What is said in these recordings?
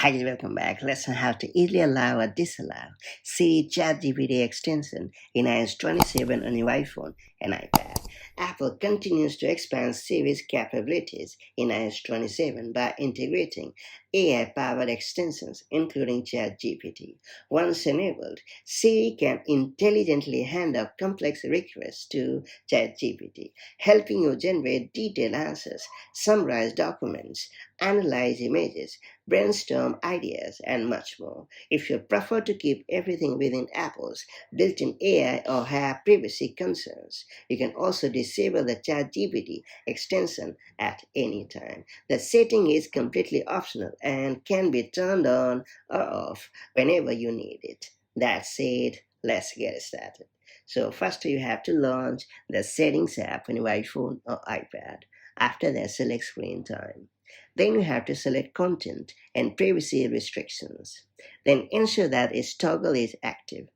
Hi, welcome back. Let's learn how to easily allow or disallow Siri ChatGPT Extension in iOS 27 on your iPhone and iPad. Apple continues to expand Siri's capabilities in iOS 27 by integrating AI-powered extensions, including ChatGPT. Once enabled, Siri can intelligently hand off complex requests to ChatGPT, helping you generate detailed answers, summarize documents, analyze images, brainstorm ideas, and much more. If you prefer to keep everything within Apple's built-in AI or have privacy concerns, you can also disable the ChatGPT extension at any time. The setting is completely optional and can be turned on or off whenever you need it. That said, let's get started. So first you have to launch the Settings app on your iPhone or iPad. After that, select Screen Time. Then you have to select Content and Privacy Restrictions. Then ensure that its toggle is active.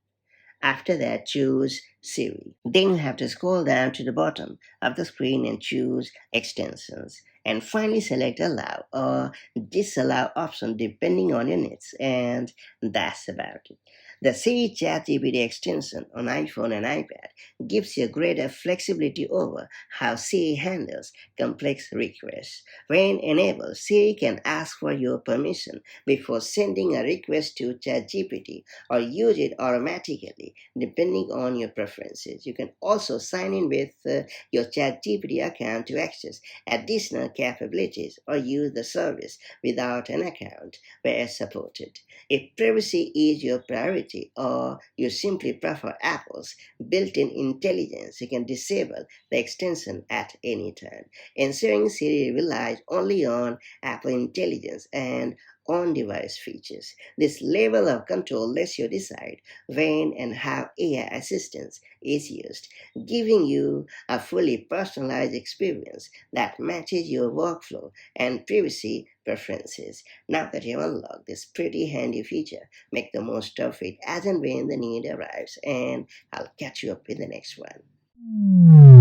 After that, choose Siri. Then you have to scroll down to the bottom of the screen and choose Extensions. And finally, select Allow or Disallow option depending on your needs. And that's about it. The Siri ChatGPT extension on iPhone and iPad gives you greater flexibility over how Siri handles complex requests. When enabled, Siri can ask for your permission before sending a request to ChatGPT or use it automatically depending on your preferences. You can also sign in with your ChatGPT account to access additional capabilities or use the service without an account where supported. If privacy is your priority or you simply prefer Apple's built-in intelligence, you can disable the extension at any time. Ensuring Siri relies only on Apple intelligence and on-device features. This level of control lets you decide when and how AI assistance is used, giving you a fully personalized experience that matches your workflow and privacy preferences. Now that you have unlocked this pretty handy feature, make the most of it as and when the need arrives, and I'll catch you up in the next one.